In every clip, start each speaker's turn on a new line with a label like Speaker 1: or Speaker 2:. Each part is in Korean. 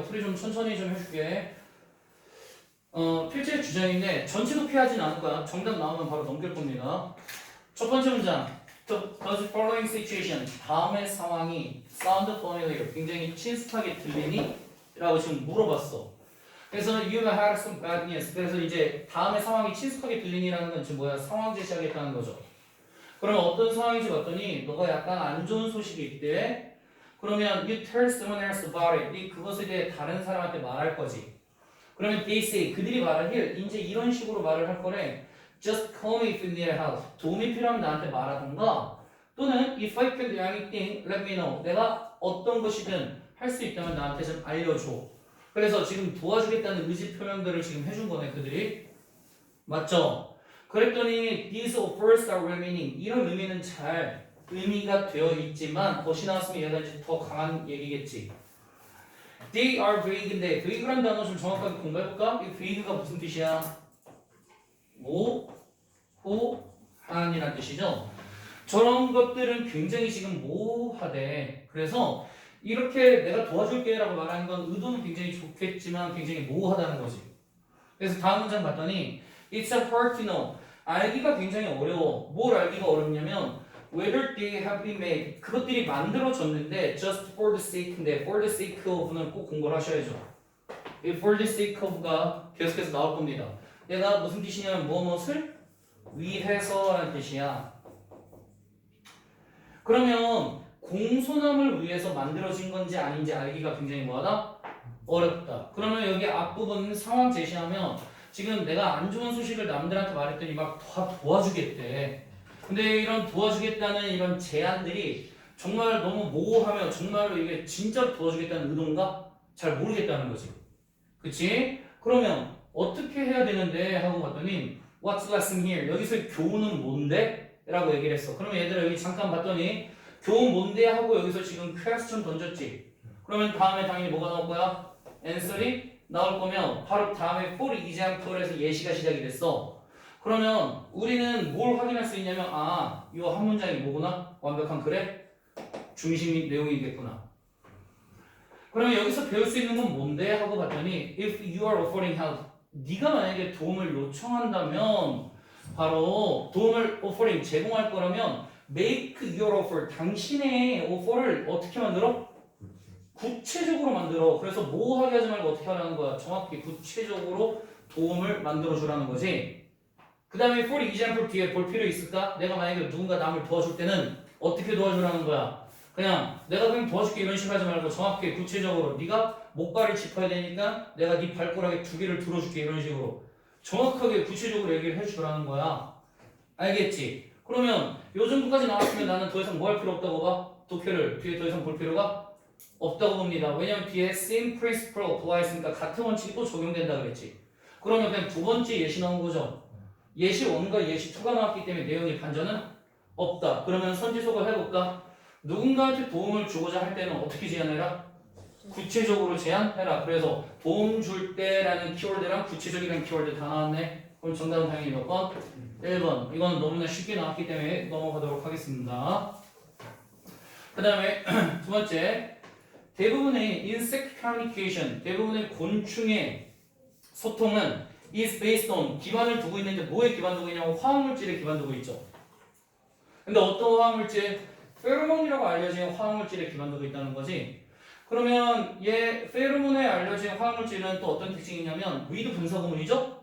Speaker 1: 풀이 좀 천천히 좀 해줄게. 필체 주장인데 전체도 피하진 않을 거야. 정답 나오면 바로 넘길 겁니다. 첫 번째 문장. Does the following situation, 다음의 상황이 sound familiar, 굉장히 친숙하게 들리니? 라고 지금 물어봤어. 그래서 you have had some bad news. 그래서 이제 다음의 상황이 친숙하게 들리니라는 건 지금 뭐야? 상황 제시하겠다는 거죠. 그러면 어떤 상황인지 봤더니 너가 약간 안 좋은 소식이 있대. 그러면 you tell someone else about it. 네 그것에 대해 다른 사람한테 말할 거지. 그러면 they say, 그들이 말을 해. 이제 이런 식으로 말을 할 거래. Just call me if you need help. 도움이 필요하면 나한테 말하던가. 또는 if I can do anything, let me know. 내가 어떤 것이든 할 수 있다면 나한테 좀 알려줘. 그래서 지금 도와주겠다는 의지 표명들을 지금 해준 거네, 그들이. 맞죠? 그랬더니 these offers are remaining. 이런 의미는 잘 의미가 되어 있지만 것이 나왔으면 얘가 이제 더 강한 얘기겠지. They are vague인데 vague란 단어 좀 정확하게 공부해볼까? 이 vague가 무슨 뜻이야? 모호한이란 뜻이죠. 저런 것들은 굉장히 지금 모호하대. 그래서 이렇게 내가 도와줄게 라고 말하는 건 의도는 굉장히 좋겠지만 굉장히 모호하다는 거지. 그래서 다음 문장 봤더니 It's a hard to know. 알기가 굉장히 어려워. 뭘 알기가 어렵냐면 whether they have been made. 그것들이 만들어졌는데 just for the sake인데 for the sake of는 꼭 공부를 하셔야죠. 이 for the sake of가 계속해서 나올 겁니다. 얘가 무슨 뜻이냐면 무엇을 위해서라는 뜻이야. 그러면 공손함을 위해서 만들어진 건지 아닌지 알기가 굉장히 뭐하다? 어렵다. 그러면 여기 앞부분 상황 제시하면 지금 내가 안 좋은 소식을 남들한테 말했더니 막 다 도와주겠대. 근데 이런 도와주겠다는 이런 제안들이 정말 너무 모호하며 정말로 이게 진짜로 도와주겠다는 의도인가? 잘 모르겠다는 거지. 그치? 그러면 어떻게 해야 되는데? 하고 봤더니 What's lesson here? 여기서 교훈은 뭔데? 라고 얘기를 했어. 그러면 얘들아 여기 잠깐 봤더니 교훈 뭔데? 하고 여기서 지금 question 던졌지. 그러면 다음에 당연히 뭐가 나올 거야? answer이 나올 거면 바로 다음에 for example에서 예시가 시작이 됐어. 그러면 우리는 뭘 확인할 수 있냐면 이 한 문장이 뭐구나? 완벽한 글의 중심 내용이겠구나. 그러면 여기서 배울 수 있는 건 뭔데? 하고 봤더니 if you are offering help, 네가 만약에 도움을 요청한다면 바로 도움을 offering, 제공할 거라면 make your offer, 당신의 offer를 어떻게 만들어? 구체적으로 만들어. 그래서 모호하게 하지 말고 어떻게 하라는 거야? 정확히 구체적으로 도움을 만들어 주라는 거지. 그 다음에 for example 뒤에 볼 필요 있을까? 내가 만약에 누군가 남을 도와줄 때는 어떻게 도와주라는 거야? 그냥 내가 그냥 도와줄게 이런 식으로 하지 말고 정확히 구체적으로 네가 목발을 짚어야 되니까 내가 네 발가락에 두 개를 들어줄게 이런 식으로 정확하게 구체적으로 얘기를 해주라는 거야. 알겠지? 그러면 요 정도까지 나왔으면 나는 더 이상 뭐 할 필요 없다고 봐? 독해를 뒤에 더 이상 볼 필요가 없다고 봅니다. 왜냐면 뒤에 same principle apply했으니까 같은 원칙이 또 적용된다 그랬지. 그러면 그냥 두 번째 예시 나온 거죠. 예시 1과 예시 2가 나왔기 때문에 내용의 반전은 없다. 그러면 선지속을 해볼까? 누군가한테 도움을 주고자 할 때는 어떻게 제안해라? 구체적으로 제안해라. 그래서 도움 줄 때라는 키워드랑 구체적이라는 키워드 다 나왔네. 그럼 정답은 당연히 몇 번? 1번. 이건 너무나 쉽게 나왔기 때문에 넘어가도록 하겠습니다. 그 다음에 두 번째, 대부분의 insect communication, 대부분의 곤충의 소통은 is based on, 기반을 두고 있는데 뭐에 기반 두고 있냐면 화학물질에 기반 두고 있죠. 근데 어떤 화학물질? 페로몬이라고 알려진 화학물질에 기반 두고 있다는 거지. 그러면 얘 페로몬에 알려진 화학물질은 또 어떤 특징이 있냐면 위드 분사구물이죠?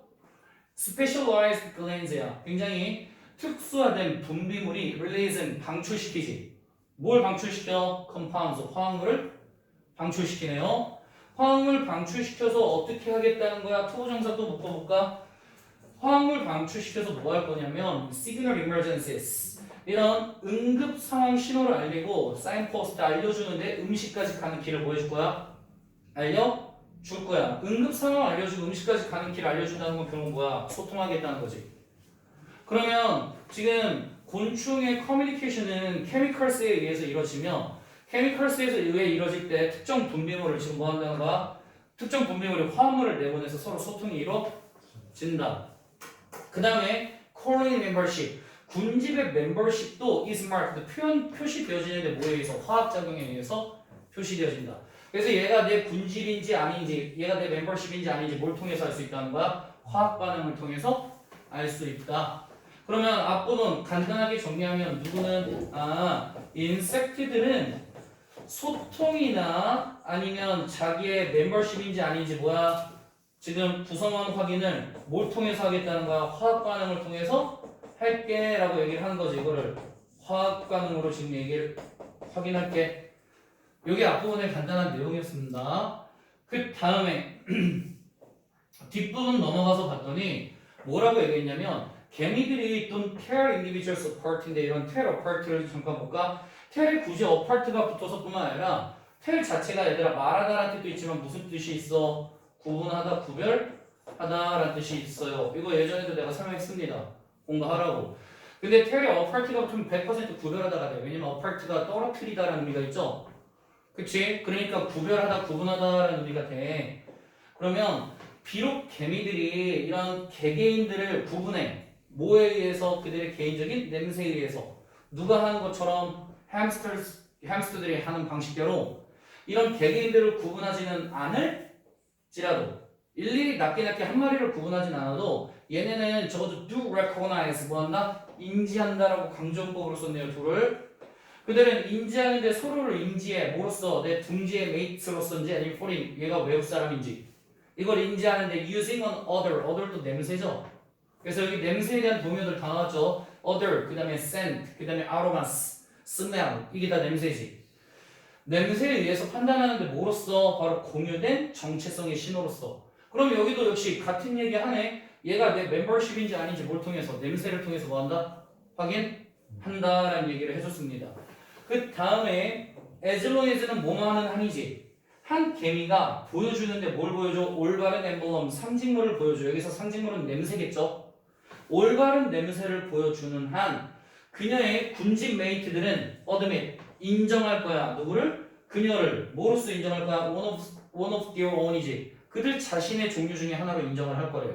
Speaker 1: specialized glands야. 굉장히 특수화된 분비물이 release, 방출시키지. 뭘 방출시켜? compounds, 화학물을 방출시키네요. 화학물 방출시켜서 어떻게 하겠다는 거야? 투부정사 또 묶어볼까? 화학물 방출시켜서 뭐 할 거냐면 signal emergencies, 이런 응급 상황 신호를 알리고 signpost 알려주는데 음식까지 가는 길을 뭐 해줄 거야? 알려줄 거야. 응급 상황 알려주고 음식까지 가는 길 알려준다는 건 결국 뭐야? 소통하겠다는 거지. 그러면 지금 곤충의 커뮤니케이션은 케미컬스에 의해서 이루어지며 케미컬스에서 의해 이루어질 때 특정 분비물을 지금 뭐 한다는 거야? 특정 분비물이 화합물을 내보내서 서로 소통이 이루어진다. 그 다음에 colony membership, 군집의 membership도 is marked, 표시되어지는데 뭐에 의해서? 화학작용에 의해서 표시되어진다. 그래서 얘가 내 군집인지 아닌지, 얘가 내 멤버십인지 아닌지 뭘 통해서 알 수 있다는 거야? 화학 반응을 통해서 알 수 있다. 그러면 앞부분 간단하게 정리하면 누구는 인섹트들은 소통이나 아니면 자기의 멤버십인지 아닌지 뭐야? 지금 구성원 확인을 뭘 통해서 하겠다는 거야? 화학 반응을 통해서 할게 라고 얘기를 하는 거지. 이거를 화학 반응으로 지금 얘기를 확인할게. 이게 앞부분의 간단한 내용이었습니다. 그 다음에 뒷부분 넘어가서 봤더니 뭐라고 얘기했냐면 개미들이 don't tear individuals apart인데 이런 tear apart를 잠깐 볼까? tear에 굳이 apart가 붙어서 뿐만 아니라 tear 자체가 얘들아 말하다라는 뜻도 있지만 무슨 뜻이 있어? 구분하다, 구별하다라는 뜻이 있어요. 이거 예전에도 내가 설명했습니다. 공부하라고. 근데 tear에 apart가 붙으면 100% 구별하다가 돼요. 왜냐면 apart가 떨어뜨리다라는 의미가 있죠. 그치? 그러니까 구별하다, 구분하다라는 의미가 돼. 그러면 비록 개미들이 이런 개개인들을 구분해. 뭐에 의해서? 그들의 개인적인 냄새에 의해서. 누가 하는 것처럼 햄스터들이 하는 방식대로 이런 개개인들을 구분하지는 않을지라도 일일이 낮게 한 마리를 구분하진 않아도 얘네는 적어도 do recognize 뭐한다? 인지한다라고 강조법으로 썼네요. do를. 그들은 인지하는데 서로를 인지해. 뭐로써? 내 둥지의 mate로서인지 아니면 foreign 얘가 외국 사람인지 이걸 인지하는데 using on other도 냄새죠. 그래서 여기 냄새에 대한 동요들 다 나왔죠. other, 그 다음에 scent, 그 다음에 aromas, smell 이게 다 냄새지. 냄새에 의해서 판단하는데 뭐로써? 바로 공유된 정체성의 신호로서. 그럼 여기도 역시 같은 얘기 하네. 얘가 내 멤버십인지 아닌지 뭘 통해서? 냄새를 통해서 뭐한다? 확인한다라는 얘기를 해줬습니다. 그 다음에 as long as는 뭐뭐 하는 한이지. 한 개미가 보여주는데 뭘 보여줘? 올바른 엠블럼, 상징물을 보여줘. 여기서 상징물은 냄새겠죠? 올바른 냄새를 보여주는 한 그녀의 군집 메이트들은 admit, 인정할 거야. 누구를? 그녀를. 뭐로써 인정할 거야? one of their own이지. 그들 자신의 종류 중에 하나로 인정을 할 거래요.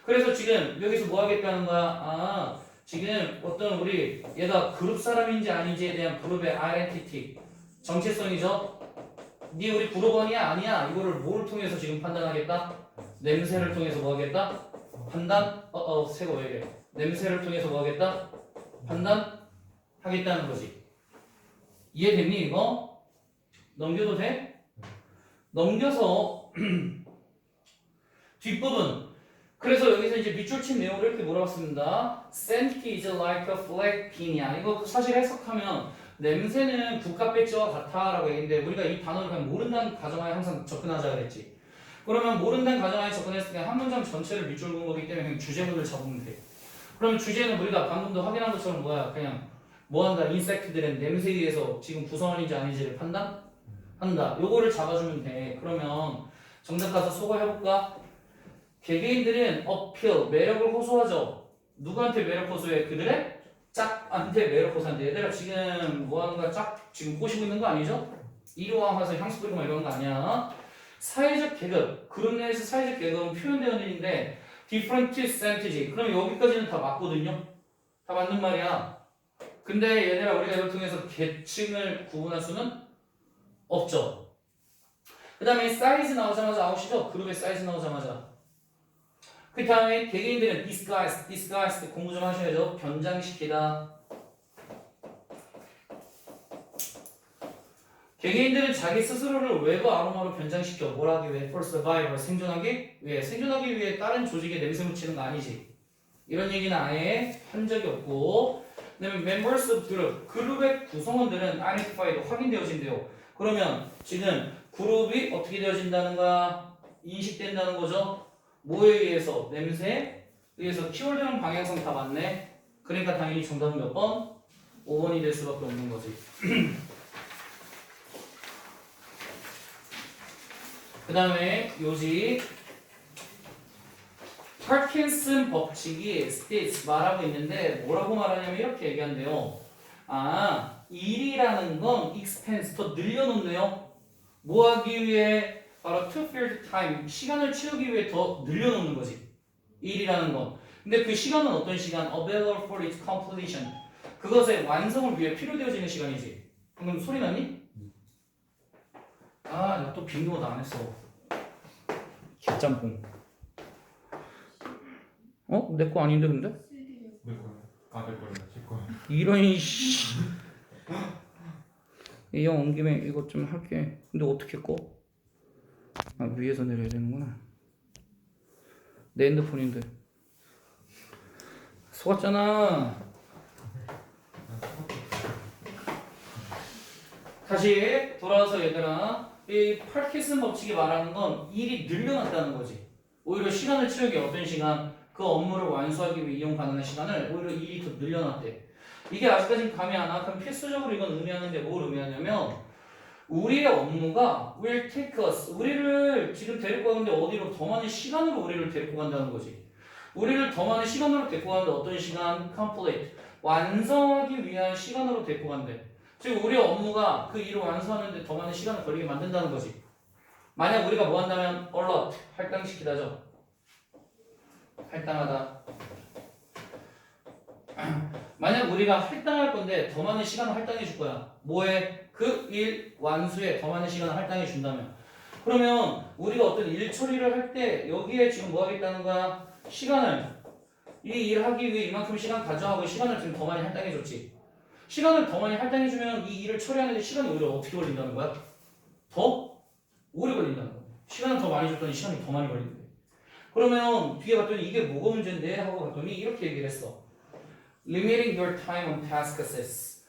Speaker 1: 그래서 지금 여기서 뭐 하겠다는 거야? 지금 어떤 우리 얘가 그룹 사람인지 아닌지에 대한 그룹의 아이덴티티, 정체성이죠? 네 우리 그룹원이야 아니야? 이거를 뭐를 통해서 지금 판단하겠다? 냄새를 통해서 뭐 하겠다? 판단? 새거 왜 이래? 냄새를 통해서 뭐 하겠다? 판단하겠다는 거지. 이해됐니 이거? 넘겨도 돼? 넘겨서 뒷부분. 그래서 여기서 이제 밑줄 친 내용을 이렇게 물어봤습니다. Scent is like a flag pin이야. 이거 사실 해석하면 냄새는 국화 배지와 같아라고 얘기했는데 우리가 이 단어를 그냥 모른다는 가정하에 항상 접근하자 그랬지. 그러면 모른다는 가정하에 접근했을 때 한 문장 전체를 밑줄 그은 거기 때문에 그냥 주제문을 잡으면 돼. 그러면 주제는 우리가 방금도 확인한 것처럼 뭐야? 그냥 뭐한다? 인섹트들은 냄새에 의해서 지금 구성원인지 아닌지를 판단한다. 요거를 잡아주면 돼. 그러면 정답 가서 소거해볼까? 개개인들은 어필, 매력을 호소하죠. 누구한테 매력 호소해? 그들의 짝한테 매력 호소한대. 얘들아 지금 뭐하는 거야? 짝 지금 꼬시고 있는 거 아니죠? 이리와 와서 향수 뿌리고 막 이런 거 아니야. 사회적 계급, 그룹 내에서 사회적 계급은 표현되어 있는데 different scent지. 그럼 여기까지는 다 맞거든요. 다 맞는 말이야. 근데 얘들아 우리가 이걸 통해서 계층을 구분할 수는 없죠. 그 다음에 사이즈 나오자마자 아웃이죠. 그룹의 사이즈 나오자마자. 그 다음에 개개인들은 disguise 공부 좀 하셔야죠. 변장시키다. 개개인들은 자기 스스로를 외부 아로마로 변장시켜. 뭘 하기 위해? For survival, 생존하기 위해. 생존하기 위해 다른 조직에 냄새 묻히는 거 아니지. 이런 얘기는 아예 한 적이 없고. 그 다음에 members of group, 그룹의 구성원들은 identified, 확인되어진대요. 그러면 지금 그룹이 어떻게 되어진다는 거야? 인식된다는 거죠. 뭐에 의해서? 냄새에 의해서. 키워드는 방향성 다 맞네. 그러니까 당연히 정답은 몇 번? 5번이 될 수밖에 없는 거지. 그 다음에 요지 파킨슨 법칙이 states 말하고 있는데 뭐라고 말하냐면 이렇게 얘기한대요. 일이라는 건 expense 더 늘려놓네요. 뭐 하기 위해? 바로 to fill the time, 시간을 채우기 위해 더 늘려놓는 거지. 일이라는 건. 근데 그 시간은 어떤 시간? available for its completion. 그것의 완성을 위해 필요되어지는 시간이지. 방금 소리 났니? 아, 나 또 빙고도 안 했어. 깃짬뽕. 어? 내 거 아닌데 근데?
Speaker 2: 내 거야. 아, 내 거래. 제 거야.
Speaker 1: 이런 씨. 이 형 온 김에 이것 좀 할게. 근데 어떻게 꺼? 아, 위에서 내려야 되는구나. 내 핸드폰인데. 속았잖아. 다시 돌아와서 얘들아, 이 파킨슨 법칙이 말하는 건 일이 늘려났다는 거지. 오히려 시간을 채우기 어떤 시간, 그 업무를 완수하기 위해 이용 가능한 시간을 오히려 일이 더 늘려놨대. 이게 아직까지는 감이 안 와. 그럼 필수적으로 이건 의미하는 게 뭘 의미하냐면 우리의 업무가 will take us, 우리를 지금 데리고 가는데 어디로 더 많은 시간으로 우리를 데리고 간다는 거지. 우리를 더 많은 시간으로 데리고 가는데 어떤 시간? complete, 완성하기 위한 시간으로 데리고 간대. 즉 우리의 업무가 그 일을 완수하는데 더 많은 시간을 걸리게 만든다는 거지. 만약 우리가 뭐 한다면 alert, 할당시키다죠. 할당하다. 만약 우리가 할당할 건데 더 많은 시간을 할당해 줄 거야. 뭐에? 그 일 완수에 더 많은 시간을 할당해 준다면. 그러면 우리가 어떤 일 처리를 할 때 여기에 지금 뭐 하겠다는 거야? 시간을, 이 일 하기 위해 이만큼 시간 가져가고 시간을 지금 더 많이 할당해 줬지. 시간을 더 많이 할당해 주면 이 일을 처리하는데 시간이 오히려 어떻게 걸린다는 거야? 더 오래 걸린다는 거야. 시간을 더 많이 줬더니 시간이 더 많이 걸리는데. 그러면 뒤에 봤더니 이게 뭐가 문제인데? 하고 봤더니 이렇게 얘기를 했어. Limiting your time on tasks.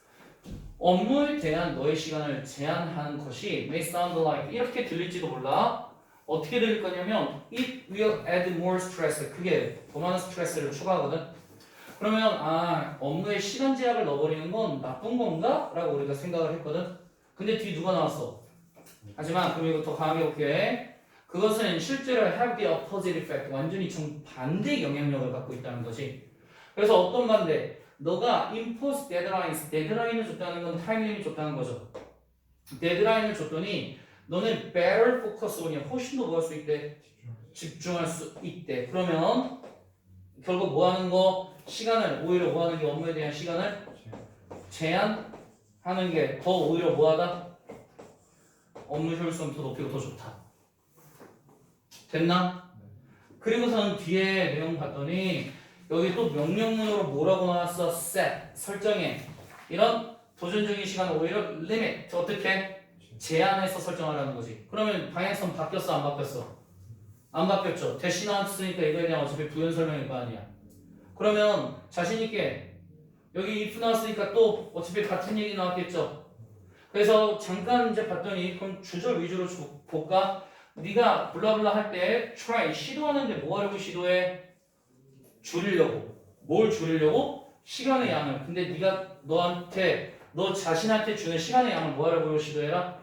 Speaker 1: 업무에 대한 너의 시간을 제한하는 것이 may sound like 이렇게 들릴지도 몰라. 어떻게 들릴 거냐면 it will add more stress. 그게 더 많은 스트레스를 추가하거든. 그러면 아, 업무에 시간 제약을 넣어버리는 건 나쁜 건가? 라고 우리가 생각을 했거든. 근데 뒤 누가 나왔어? 하지만 그럼 이거 더 강하게 볼게. 그것은 실제로 have the opposite effect, 완전히 정반대 영향력을 갖고 있다는 거지. 그래서 어떤 반대? 너가 impose deadlines, 데드라인을 줬다는 건 타임리밋 줬다는 거죠. 데드라인을 줬더니 너는 better focus on이야. 훨씬 더 뭐 할 수 있대? 집중할 수 있대. 그러면 결국 뭐 하는 거? 시간을 오히려 뭐 하는 게 업무에 대한 시간을 제한하는 게 더 오히려 뭐 하다? 업무 효율성 더 높이고 더 좋다. 됐나? 그리고선 뒤에 내용 봤더니 여기 또 명령문으로 뭐라고 나왔어? set, 설정해. 이런 도전적인 시간을 오히려 limit, 어떻게? 제한해서 설정하라는 거지. 그러면 방향성 바뀌었어? 안 바뀌었어? 안 바뀌었죠. 대신 나왔으니까 이거에 대한 어차피 부연 설명일 거 아니야. 그러면 자신있게 여기 if 나왔으니까 또 어차피 같은 얘기 나왔겠죠. 그래서 잠깐 이제 봤더니 그럼 주절 위주로 볼까? 네가 블라블라 할 때 try, 시도하는데 뭐 하려고 시도해? 줄이려고. 뭘 줄이려고? 시간의 양을. 근데 네가 너한테, 너 자신한테 주는 시간의 양을 뭐 하려고 시도해라?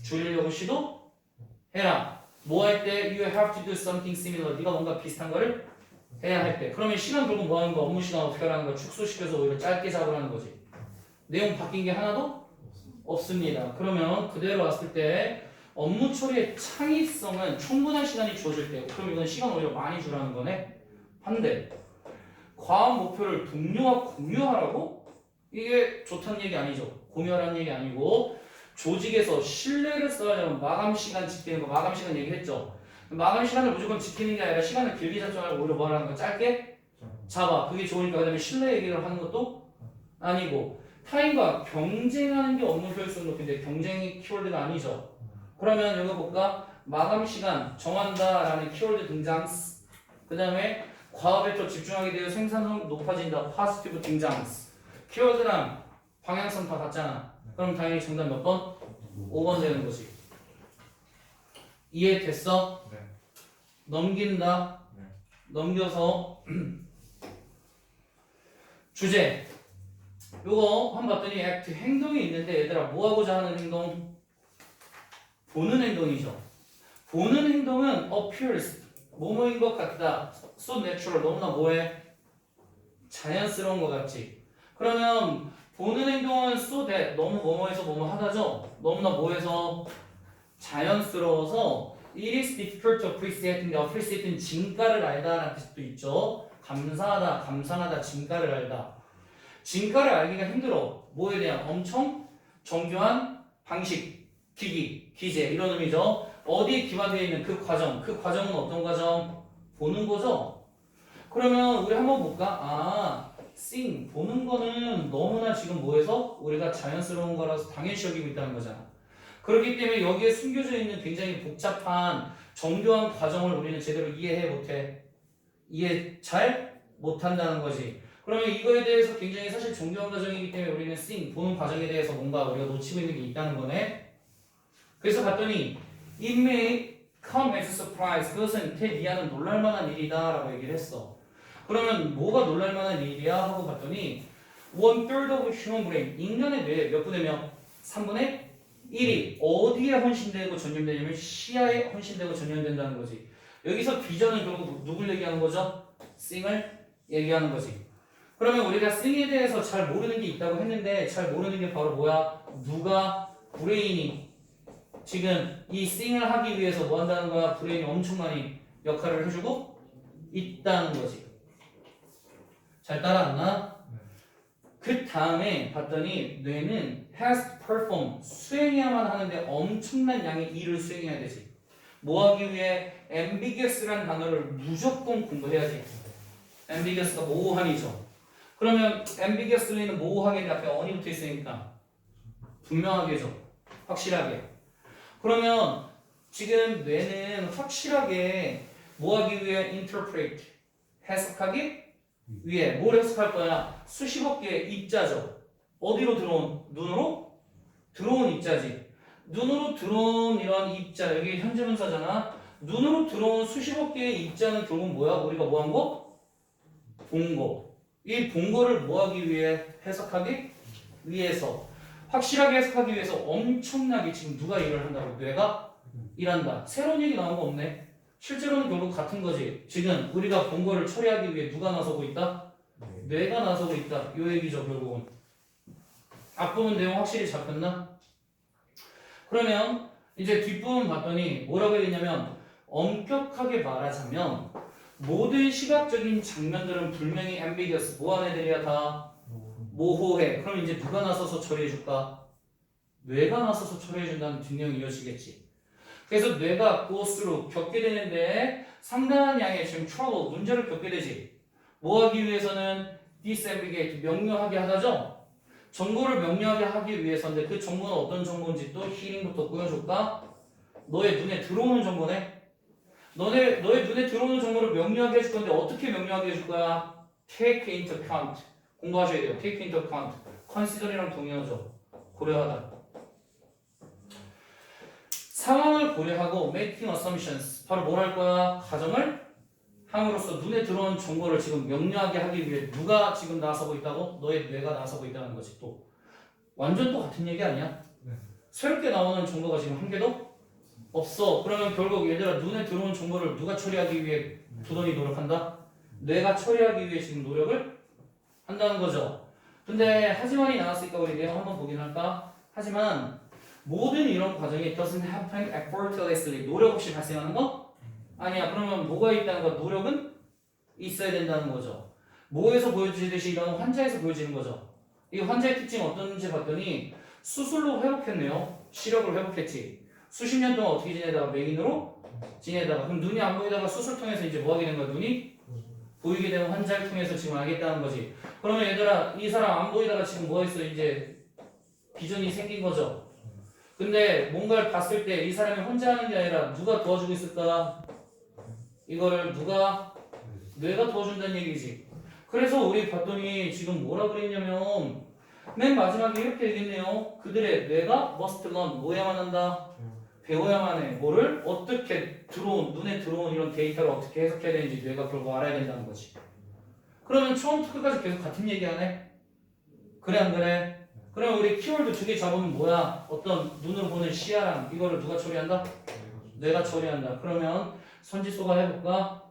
Speaker 1: 줄이려고 시도해라. 뭐 할 때? You have to do something similar. 네가 뭔가 비슷한 거를 해야 할 때. 그러면 시간 결국 뭐 하는 거? 업무 시간 어떻게 하라는 거야? 축소시켜서 오히려 짧게 잡으라는 거지. 내용 바뀐 게 하나도 없습니다. 그러면 그대로 왔을 때 업무 처리의 창의성은 충분한 시간이 주어질 때, 그럼 이건 시간 오히려 많이 주라는 거네. 반대. 과업 목표를 동료와 공유하라고? 이게 좋다는 얘기 아니죠. 공유하라는 얘기 아니고 조직에서 신뢰를 쌓으려면 마감 시간 지키는 거, 마감 시간 얘기했죠. 마감 시간을 무조건 지키는 게 아니라 시간을 길게 잡지 말고 오히려 뭐 하라는 거 짧게 잡아. 그게 좋으니까. 그다음에 신뢰 얘기를 하는 것도 아니고 타인과 경쟁하는 게 업무 효율성 높인데 경쟁이 키워드가 아니죠. 그러면 여기 볼까? 마감 시간 정한다라는 키워드 등장. 그 다음에 과업에 더 집중하게 되어 생산성 높아진다. 파지티브 등장. 키워드랑 방향성 다 같잖아. 그럼 당연히 정답 몇 번? 5번 되는 거지. 이해됐어?
Speaker 2: 네.
Speaker 1: 넘긴다.
Speaker 2: 네.
Speaker 1: 넘겨서 주제. 요거 한번 봤더니 act, 행동이 있는데 얘들아 뭐 하고자 하는 행동? 보는 행동이죠. 보는 행동은 appears, 뭐뭐인 것 같다. so natural, 너무나 뭐해? 자연스러운 것 같지. 그러면 보는 행동은 so that, 너무 뭐뭐해서 뭐뭐 하다죠. 너무나 뭐해서 자연스러워서 it is difficult to appreciate. 근데 appreciate는 진가를 알다라는 뜻도 있죠. 감사하다, 감상하다, 진가를 알다. 진가를 알기가 힘들어. 뭐에 대한 엄청 정교한 방식, 기기, 기재 이런 의미죠. 어디에 기반되어 있는 그 과정은 어떤 과정? 보는 거죠. 그러면 우리 한번 볼까? seeing 보는 거는 너무나 지금 뭐해서 우리가 자연스러운 거라서 당연시 여기고 있다는 거잖아. 그렇기 때문에 여기에 숨겨져 있는 굉장히 복잡한 정교한 과정을 우리는 제대로 이해해 못해. 이해 잘 못한다는 거지. 그러면 이거에 대해서 굉장히 사실 정교한 과정이기 때문에 우리는 seeing 보는 과정에 대해서 뭔가 우리가 놓치고 있는 게 있다는 거네. 그래서 봤더니 it may come as a surprise. 그것은 대미아는 놀랄만한 일이다 라고 얘기를 했어. 그러면 뭐가 놀랄만한 일이야? 하고 봤더니 1/3 of human brain 인간의 뇌 몇 분의 몇? 3분의 1이 어디에 헌신되고 전염되냐면 시야에 헌신되고 전염된다는 거지. 여기서 비전은 결국 누굴 얘기하는 거죠? 싱을 얘기하는 거지. 그러면 우리가 싱에 대해서 잘 모르는 게 있다고 했는데 잘 모르는 게 바로 뭐야? 누가 브레인이 지금 이 싱을 하기 위해서 뭐 한다는 거야? 브레인이 엄청 많이 역할을 해주고 있다는 거지. 잘 따라왔나? 그 다음에 봤더니 뇌는 has to perform 수행해야만 하는데 엄청난 양의 일을 수행해야 되지. 뭐 하기 위해? ambiguous라는 단어를 무조건 공부해야지. ambiguous가 모호함이죠. 그러면 ambiguously는 모호하게 앞에 on이 붙어 있으니까 분명하게죠. 확실하게. 그러면 지금 뇌는 확실하게 뭐 하기 위해? interpret 해석하기 위에 뭘 해석할 거야? 수십억 개의 입자죠. 어디로 들어온? 눈으로 들어온 입자지. 눈으로 들어온 이런 입자, 여기 현재분사잖아. 눈으로 들어온 수십억 개의 입자는 결국 뭐야? 우리가 뭐 한 거? 본 거. 이 본 거를 뭐 하기 위해? 해석하기 위해서. 확실하게 해석하기 위해서 엄청나게 지금 누가 일을 한다고? 뇌가 일한다. 새로운 얘기 나온 거 없네. 실제로는 결국 같은 거지. 지금 우리가 본 거를 처리하기 위해 누가 나서고 있다? 뇌가 나서고 있다. 이 얘기죠, 결국은. 앞부분 내용 확실히 잡혔나? 그러면 이제 뒷부분 봤더니 뭐라고 했냐면 엄격하게 말하자면 모든 시각적인 장면들은 분명히 ambiguous. 뭐한 애들이야? 다 모호해. 그럼 이제 누가 나서서 처리해줄까? 뇌가 나서서 처리해준다는 뒷내용이 이어지겠지. 그래서 뇌가 go through 겪게 되는데 상당한 양의 지금 trouble 문제를 겪게 되지. 뭐 하기 위해서는 disambiguate 명료하게 하다죠. 정보를 명료하게 하기 위해서인데 그 정보는 어떤 정보인지 또 히링부터 보여줄까? 너의 눈에 들어오는 정보네. 너의 눈에 들어오는 정보를 명료하게 해줄 건데 어떻게 명료하게 해줄 거야? take into account 공부하셔야 돼요. take into account consider이랑 동의어죠. 고려하다. 상황을 고려하고 making assumptions 바로 뭘 할 거야? 가정을 함으로써 눈에 들어온 정보를 지금 명료하게 하기 위해 누가 지금 나서고 있다고? 너의 뇌가 나서고 있다는 거지. 또 완전 또 같은 얘기 아니야? 새롭게 나오는 정보가 지금 한 개도 없어. 그러면 결국 얘들아 눈에 들어온 정보를 누가 처리하기 위해 두더니 노력한다? 뇌가 처리하기 위해 지금 노력을 한다는 거죠. 근데 하지만이 나왔으니까 우리 내용 한번 보긴 할까? 하지만 모든 이런 과정이 doesn't happen effortlessly 노력 없이 발생하는 거? 아니야. 그러면 뭐가 있다는 거? 노력은 있어야 된다는 거죠. 뭐에서 보여지듯이 이런 환자에서 보여지는 거죠. 이 환자의 특징이 어떤지 봤더니 수술로 회복했네요. 시력을 회복했지. 수십 년 동안 어떻게 지내다가 맹인으로 지내다가 그럼 눈이 안 보이다가 수술 통해서 이제 뭐 하게 된 거야? 눈이 보이게 되는 환자를 통해서 지금 알겠다는 거지. 그러면 얘들아 이 사람 안 보이다가 지금 뭐 했어? 이제 비전이 생긴 거죠. 근데 뭔가를 봤을 때 이 사람이 혼자 하는 게 아니라 누가 도와주고 있을까? 이거를 누가? 뇌가 도와준다는 얘기지. 그래서 우리 봤더니 지금 뭐라 그랬냐면 맨 마지막에 이렇게 얘기했네요. 그들의 뇌가 must learn 뭐야만 한다? 배워야만 해. 뭐를? 어떻게 눈에 들어온 이런 데이터를 어떻게 해석해야 되는지 뇌가 결국 알아야 된다는 거지. 그러면 처음부터 끝까지 계속 같은 얘기 하네? 그래 안 그래? 그럼 우리 키워드 2개 잡으면 뭐야? 어떤 눈으로 보는 시야랑 이거를 누가 처리한다? 뇌가 처리한다. 그러면 선지소가 해볼까?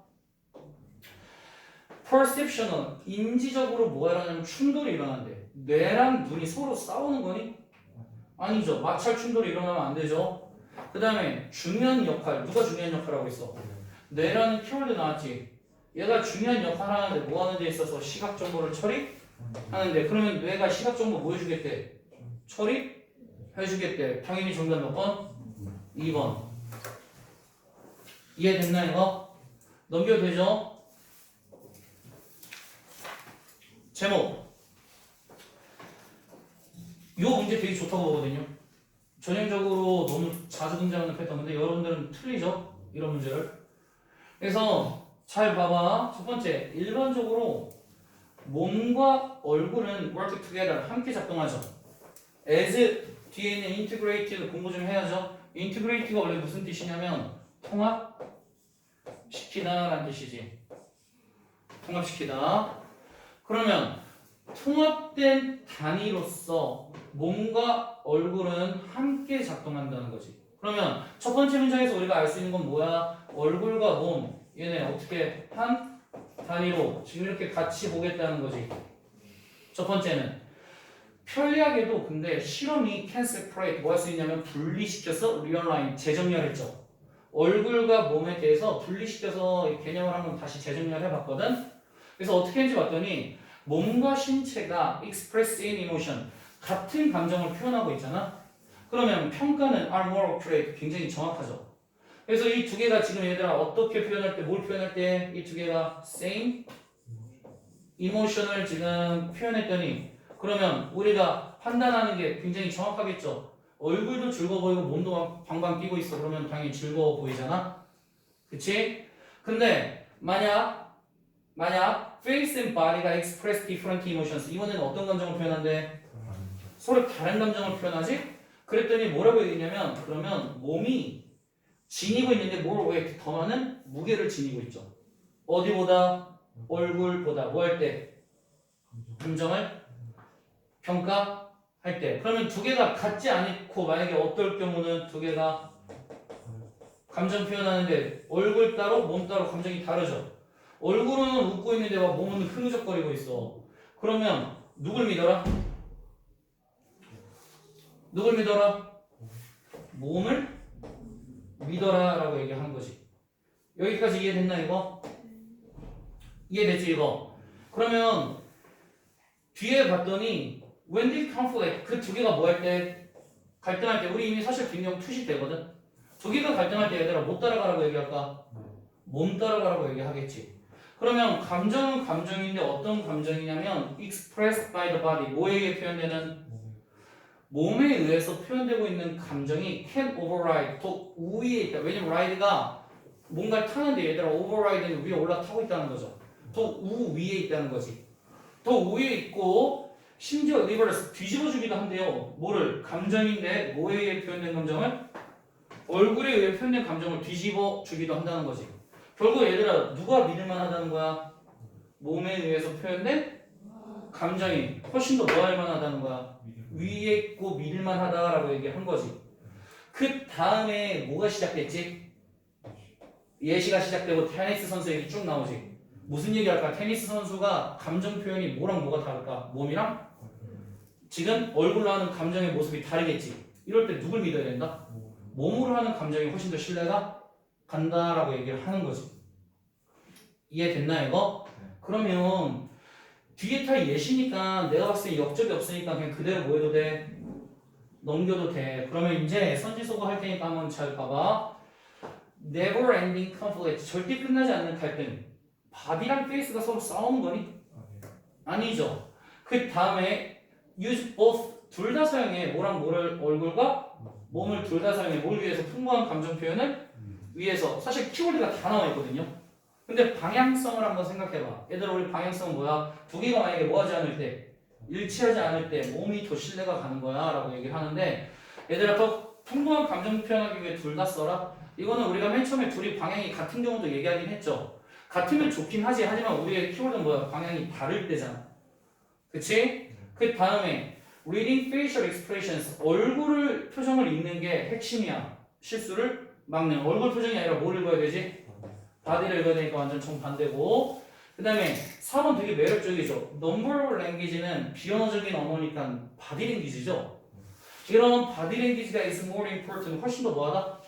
Speaker 1: perception은 인지적으로 뭐가 일어나냐면 충돌이 일어난대. 뇌랑 눈이 서로 싸우는 거니? 아니죠. 마찰 충돌이 일어나면 안 되죠. 그 다음에 중요한 역할. 누가 중요한 역할을 하고 있어? 뇌라는 키워드 나왔지. 얘가 중요한 역할을 하는데 뭐 하는 데 있어서 시각 정보를 처리하는데 그러면 뇌가 시각 정보 뭐 해주겠대? 처리해주겠대. 당연히 정답 몇 번? 2번. 이해됐나 이거? 넘겨도 되죠? 제목. 요 문제 되게 좋다고 보거든요. 전형적으로 너무 자주 등장하는 패턴인데 여러분들은 틀리죠? 이런 문제를. 그래서 잘 봐봐. 첫 번째, 일반적으로 몸과 얼굴은 work together, 함께 작동하죠. as 뒤에 있는 integrated 공부 좀 해야죠. integrated가 원래 무슨 뜻이냐면 통합시키다 라는 뜻이지. 통합시키다. 그러면 통합된 단위로서 몸과 얼굴은 함께 작동한다는 거지. 그러면 첫 번째 문장에서 우리가 알 수 있는 건 뭐야? 얼굴과 몸 얘네 어떻게 한 단위로 지금 이렇게 같이 보겠다는 거지. 첫 번째는 편리하게도 근데 실험이 can separate 뭐 할 수 있냐면 분리시켜서 realign 재정렬했죠. 얼굴과 몸에 대해서 분리시켜서 개념을 한번 다시 재정렬 해봤거든. 그래서 어떻게 했는지 봤더니 몸과 신체가 express in emotion 같은 감정을 표현하고 있잖아. 그러면 평가는 are more accurate 굉장히 정확하죠. 그래서 이 두 개가 지금 얘들아 어떻게 표현할 때 뭘 표현할 때 이 두 개가 same emotion을 지금 표현했더니 그러면 우리가 판단하는 게 굉장히 정확하겠죠. 얼굴도 즐거워 보이고 몸도 방방 뛰고 있어. 그러면 당연히 즐거워 보이잖아. 그치? 근데 만약 face and body가 express different emotions 이번에는 어떤 감정을 표현한대? 서로 다른 감정을 표현하지? 그랬더니 뭐라고 얘기했냐면 그러면 몸이 지니고 있는데 뭘 왜 더 많은 무게를 지니고 있죠. 어디보다? 얼굴보다 뭐 할 때? 감정을 평가할 때. 그러면 두 개가 같지 않고 만약에 어떨 경우는 두 개가 감정 표현하는데 얼굴 따로 몸 따로 감정이 다르죠. 얼굴은 웃고 있는데 막 몸은 흐느적거리고 있어. 그러면 누굴 믿어라? 누굴 믿어라? 몸을 믿어라 라고 얘기하는 거지. 여기까지 이해됐나 이거? 이해됐지 이거? 그러면 뒤에 봤더니 when did conflict 그 두 개가 뭐 할 때? 갈등할 때 우리 이미 사실 빈경 투시되거든. 두 개가 갈등할 때 얘들아 못 따라가라고 얘기할까? 몸 따라가라고 얘기하겠지. 그러면 감정은 감정인데 어떤 감정이냐면 expressed by the body 뭐에 의해 표현되는? 몸에 의해서 표현되고 있는 감정이 can override 더 우위에 있다. 왜냐면 ride가 뭔가를 타는데 얘들아 override는 위에 올라타고 있다는 거죠. 더 우위에 있다는 거지. 더 우위에 있고 심지어 reverse 뒤집어주기도 한대요. 뭐를? 감정인데 뭐에 의해 표현된 감정을? 얼굴에 의해 표현된 감정을 뒤집어주기도 한다는 거지. 결국 얘들아 누가 믿을만하다는 거야? 몸에 의해서 표현된 감정이 훨씬 더 뭐 할만하다는 거야? 위에 있고 믿을만하다라고 얘기한 거지. 그 다음에 뭐가 시작됐지? 예시가 시작되고 테니스 선수 얘기 쭉 나오지. 무슨 얘기할까? 테니스 선수가 감정 표현이 뭐랑 뭐가 다를까? 몸이랑? 지금 얼굴로 하는 감정의 모습이 다르겠지. 이럴 때 누굴 믿어야 된다? 몸으로 하는 감정이 훨씬 더 신뢰가 간다라고 얘기를 하는 거지. 이해됐나 이거? 그러면 뒤에 다 예시니까 내가 봤을 때 역적이 없으니까 그냥 그대로 뭐 해도 돼? 넘겨도 돼. 그러면 이제 선지소가 할 테니까 한번 잘 봐봐. Never ending conflict 절대 끝나지 않는 갈등. 바디랑 페이스가 서로 싸우는 거니? 아니죠. 그 다음에 use both 둘 다 사용해. 뭐랑 뭐를 얼굴과 몸을 둘 다 사용해. 뭘 위해서? 풍부한 감정 표현을 위해서. 사실 키워드가 다 나와 있거든요. 근데 방향성을 한번 생각해봐. 얘들아 우리 방향성은 뭐야? 두 개가 만약에 뭐하지 않을 때? 일치하지 않을 때 몸이 더 신뢰가 가는 거야 라고 얘기를 하는데 얘들아 더 풍부한 감정 표현하기 위해 둘 다 써라? 이거는 우리가 맨 처음에 둘이 방향이 같은 경우도 얘기하긴 했죠. 같으면 좋긴 하지. 하지만 우리의 키워드는 뭐야? 방향이 다를 때잖아. 그치? 그 다음에 reading facial expressions 얼굴을 표정을 읽는 게 핵심이야. 실수를 막는 얼굴 표정이 아니라 뭘 읽어야 되지? 바디를 읽어야 되니까 완전 정반대고. 그 다음에 4번 되게 매력적이죠. 넘버 랭귀지는 비언어적인 언어니까 바디 랭귀지죠. 이런 바디 랭귀지가 is more important 훨씬 더 뭐하다?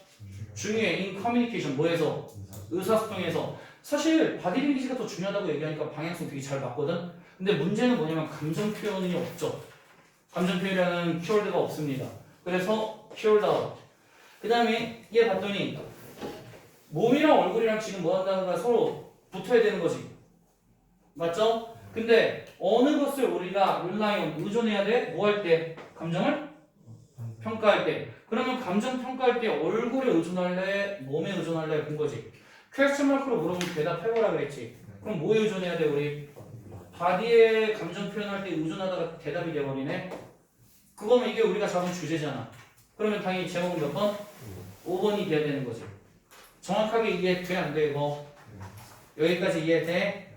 Speaker 1: 중요해. in communication 뭐에서? 의사소통에서. 사실 바디 랭귀지가 더 중요하다고 얘기하니까 방향성 되게 잘 맞거든. 근데 문제는 뭐냐면 감정 표현이 없죠. 감정 표현이라는 키워드가 없습니다. 그래서 키워드 그 다음에 얘 봤더니 몸이랑 얼굴이랑 지금 뭐 한다는 거야? 서로 붙어야 되는 거지. 맞죠? 근데 어느 것을 우리가 릴라이언 의존해야 돼? 뭐 할 때? 감정을 평가할 때. 그러면 감정 평가할 때 얼굴에 의존할래? 몸에 의존할래? 본 거지. 퀘스천 마크로 물어보면 대답해보라 그랬지. 그럼 뭐에 의존해야 돼 우리? 바디에 감정 표현할 때 의존하다가 대답이 돼버리네. 그거면 이게 우리가 잡은 주제잖아. 그러면 당연히 제목은 몇 번? 5번이 돼야 되는 거지. 정확하게 이해돼 안 돼 이거? 여기까지 이해돼?